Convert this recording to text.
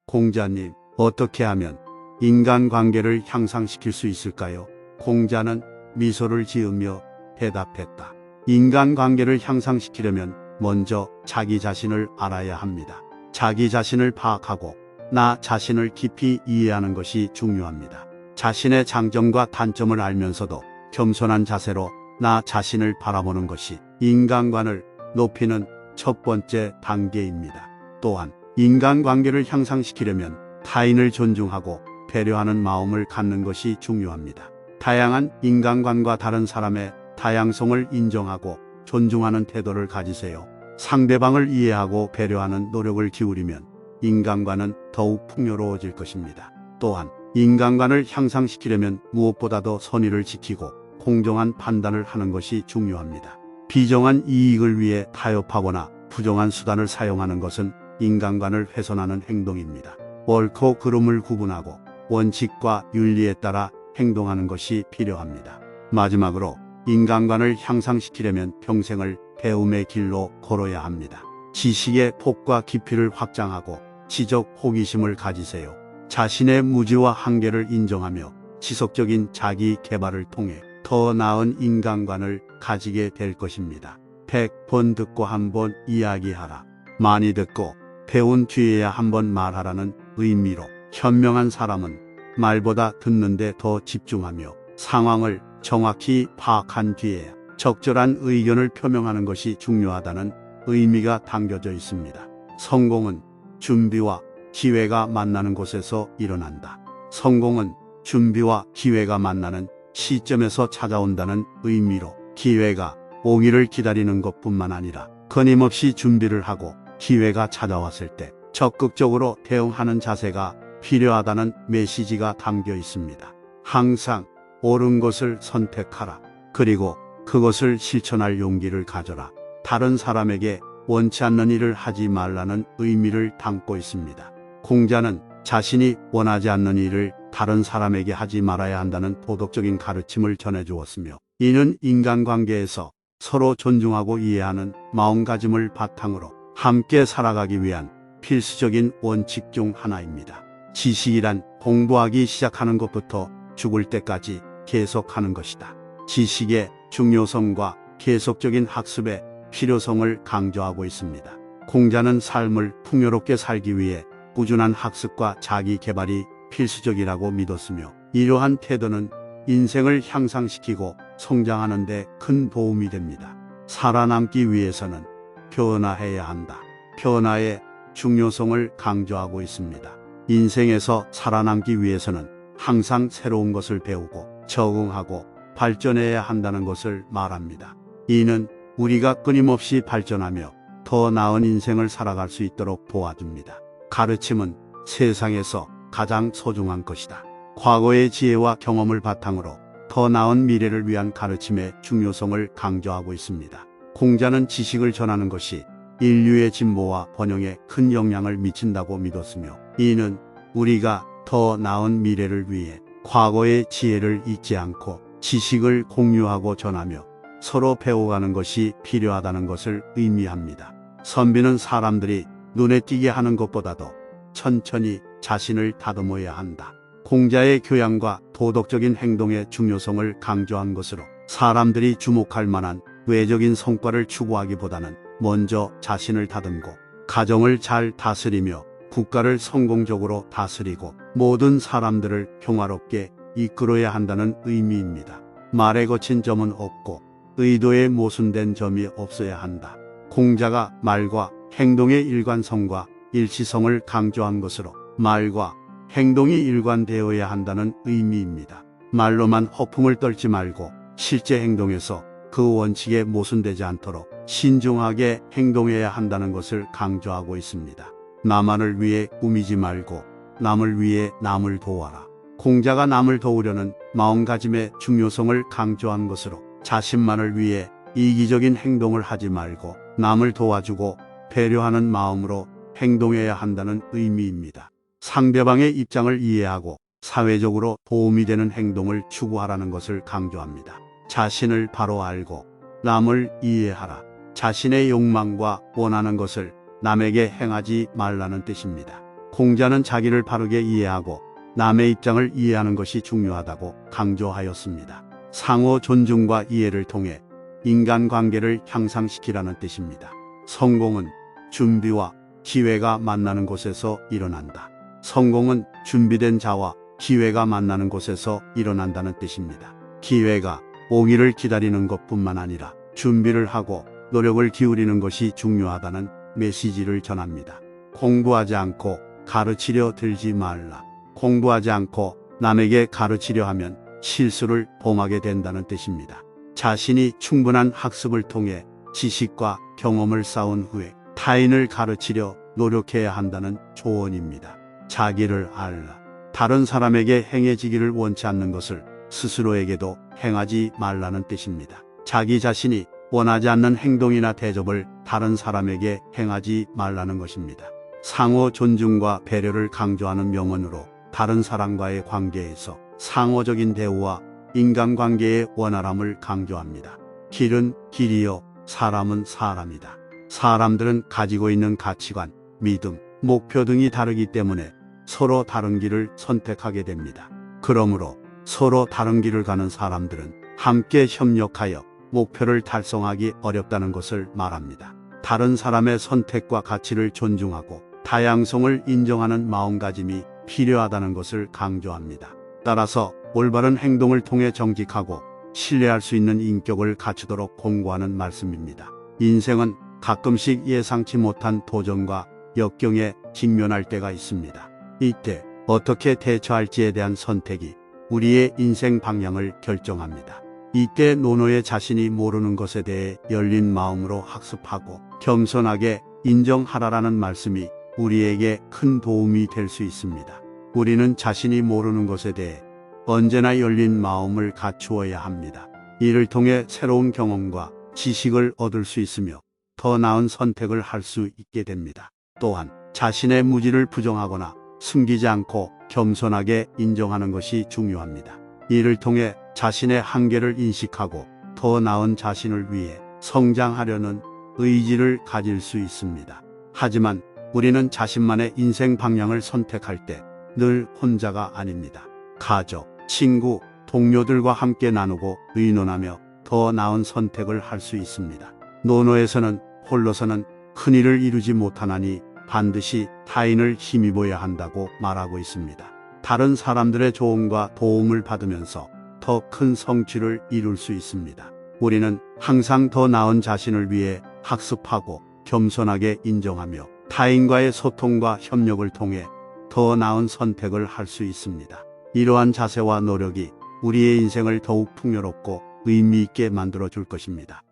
공자님, 어떻게 하면 인간관계를 향상시킬 수 있을까요? 공자는 미소를 지으며 대답했다. 인간관계를 향상시키려면 먼저 자기 자신을 알아야 합니다. 자기 자신을 파악하고 나 자신을 깊이 이해하는 것이 중요합니다. 자신의 장점과 단점을 알면서도 겸손한 자세로 나 자신을 바라보는 것이 인간관을 높이는 첫 번째 단계입니다. 또한 인간관계를 향상시키려면 타인을 존중하고 배려하는 마음을 갖는 것이 중요합니다. 다양한 인간관과 다른 사람의 다양성을 인정하고 존중하는 태도를 가지세요. 상대방을 이해하고 배려하는 노력을 기울이면 인간관은 더욱 풍요로워질 것입니다. 또한 인간관을 향상시키려면 무엇보다도 선의를 지키고 공정한 판단을 하는 것이 중요합니다. 비정한 이익을 위해 타협하거나 부정한 수단을 사용하는 것은 인간관을 훼손하는 행동입니다. 옳고 그름을 구분하고 원칙과 윤리에 따라 행동하는 것이 필요합니다. 마지막으로 인간관을 향상시키려면 평생을 배움의 길로 걸어야 합니다. 지식의 폭과 깊이를 확장하고 지적 호기심을 가지세요. 자신의 무지와 한계를 인정하며 지속적인 자기 개발을 통해 더 나은 인간관을 가지게 될 것입니다. 100번 듣고 한 번 이야기하라. 많이 듣고 배운 뒤에야 한 번 말하라는 의미로 현명한 사람은 말보다 듣는데 더 집중하며 상황을 정확히 파악한 뒤에 적절한 의견을 표명하는 것이 중요하다는 의미가 담겨져 있습니다. 성공은 준비와 기회가 만나는 곳에서 일어난다. 성공은 준비와 기회가 만나는 시점에서 찾아온다는 의미로 기회가 오기를 기다리는 것뿐만 아니라 끊임없이 준비를 하고 기회가 찾아왔을 때 적극적으로 대응하는 자세가 필요하다는 메시지가 담겨 있습니다. 항상 옳은 것을 선택하라. 그리고 그것을 실천할 용기를 가져라. 다른 사람에게 원치 않는 일을 하지 말라는 의미를 담고 있습니다. 공자는 자신이 원하지 않는 일을 다른 사람에게 하지 말아야 한다는 도덕적인 가르침을 전해주었으며, 이는 인간관계에서 서로 존중하고 이해하는 마음가짐을 바탕으로 함께 살아가기 위한 필수적인 원칙 중 하나입니다. 지식이란 공부하기 시작하는 것부터 죽을 때까지 계속하는 것이다. 지식의 중요성과 계속적인 학습의 필요성을 강조하고 있습니다. 공자는 삶을 풍요롭게 살기 위해 꾸준한 학습과 자기 개발이 필수적이라고 믿었으며, 이러한 태도는 인생을 향상시키고 성장하는 데 큰 도움이 됩니다. 살아남기 위해서는 변화해야 한다. 변화의 중요성을 강조하고 있습니다. 인생에서 살아남기 위해서는 항상 새로운 것을 배우고 적응하고 발전해야 한다는 것을 말합니다. 이는 우리가 끊임없이 발전하며 더 나은 인생을 살아갈 수 있도록 도와줍니다. 가르침은 세상에서 가장 소중한 것이다. 과거의 지혜와 경험을 바탕으로 더 나은 미래를 위한 가르침의 중요성을 강조하고 있습니다. 공자는 지식을 전하는 것이 인류의 진보와 번영에 큰 영향을 미친다고 믿었으며, 이는 우리가 더 나은 미래를 위해 과거의 지혜를 잊지 않고 지식을 공유하고 전하며 서로 배워가는 것이 필요하다는 것을 의미합니다. 선비는 사람들이 눈에 띄게 하는 것보다도 천천히 자신을 다듬어야 한다. 공자의 교양과 도덕적인 행동의 중요성을 강조한 것으로 사람들이 주목할 만한 외적인 성과를 추구하기보다는 먼저 자신을 다듬고 가정을 잘 다스리며 국가를 성공적으로 다스리고 모든 사람들을 평화롭게 이끌어야 한다는 의미입니다. 말에 거친 점은 없고 의도에 모순된 점이 없어야 한다. 공자가 말과 행동의 일관성과 일치성을 강조한 것으로 말과 행동이 일관되어야 한다는 의미입니다. 말로만 허풍을 떨지 말고 실제 행동에서 그 원칙에 모순되지 않도록 신중하게 행동해야 한다는 것을 강조하고 있습니다. 나만을 위해 꾸미지 말고 남을 위해 남을 도와라. 공자가 남을 도우려는 마음가짐의 중요성을 강조한 것으로 자신만을 위해 이기적인 행동을 하지 말고 남을 도와주고 배려하는 마음으로 행동해야 한다는 의미입니다. 상대방의 입장을 이해하고 사회적으로 도움이 되는 행동을 추구하라는 것을 강조합니다. 자신을 바로 알고 남을 이해하라. 자신의 욕망과 원하는 것을 남에게 행하지 말라는 뜻입니다. 공자는 자기를 바르게 이해하고 남의 입장을 이해하는 것이 중요하다고 강조하였습니다. 상호 존중과 이해를 통해 인간관계를 향상시키라는 뜻입니다. 성공은 준비와 기회가 만나는 곳에서 일어난다. 성공은 준비된 자와 기회가 만나는 곳에서 일어난다는 뜻입니다. 기회가 오기를 기다리는 것뿐만 아니라 준비를 하고 노력을 기울이는 것이 중요하다는 메시지를 전합니다. 공부하지 않고 가르치려 들지 말라. 공부하지 않고 남에게 가르치려 하면 실수를 범하게 된다는 뜻입니다. 자신이 충분한 학습을 통해 지식과 경험을 쌓은 후에 타인을 가르치려 노력해야 한다는 조언입니다. 자기를 알라. 다른 사람에게 행해지기를 원치 않는 것을 스스로에게도 행하지 말라는 뜻입니다. 자기 자신이 원하지 않는 행동이나 대접을 다른 사람에게 행하지 말라는 것입니다. 상호 존중과 배려를 강조하는 명언으로 다른 사람과의 관계에서 상호적인 대우와 인간관계의 원활함을 강조합니다. 길은 길이요, 사람은 사람이다. 사람들은 가지고 있는 가치관, 믿음, 목표 등이 다르기 때문에 서로 다른 길을 선택하게 됩니다. 그러므로 서로 다른 길을 가는 사람들은 함께 협력하여 목표를 달성하기 어렵다는 것을 말합니다. 다른 사람의 선택과 가치를 존중하고 다양성을 인정하는 마음가짐이 필요하다는 것을 강조합니다. 따라서 올바른 행동을 통해 정직하고 신뢰할 수 있는 인격을 갖추도록 권고하는 말씀입니다. 인생은 가끔씩 예상치 못한 도전과 역경에 직면할 때가 있습니다. 이때 어떻게 대처할지에 대한 선택이 우리의 인생 방향을 결정합니다. 이때 노노의 자신이 모르는 것에 대해 열린 마음으로 학습하고 겸손하게 인정하라라는 말씀이 우리에게 큰 도움이 될 수 있습니다. 우리는 자신이 모르는 것에 대해 언제나 열린 마음을 갖추어야 합니다. 이를 통해 새로운 경험과 지식을 얻을 수 있으며 더 나은 선택을 할 수 있게 됩니다. 또한 자신의 무지를 부정하거나 숨기지 않고 겸손하게 인정하는 것이 중요합니다. 이를 통해 자신의 한계를 인식하고 더 나은 자신을 위해 성장하려는 의지를 가질 수 있습니다. 하지만 우리는 자신만의 인생 방향을 선택할 때 늘 혼자가 아닙니다. 가족, 친구, 동료들과 함께 나누고 의논하며 더 나은 선택을 할 수 있습니다. 노노에서는 홀로서는 큰일을 이루지 못하나니 반드시 타인을 힘입어야 한다고 말하고 있습니다. 다른 사람들의 조언과 도움을 받으면서 더 큰 성취를 이룰 수 있습니다. 우리는 항상 더 나은 자신을 위해 학습하고 겸손하게 인정하며 타인과의 소통과 협력을 통해 더 나은 선택을 할 수 있습니다. 이러한 자세와 노력이 우리의 인생을 더욱 풍요롭고 의미 있게 만들어 줄 것입니다.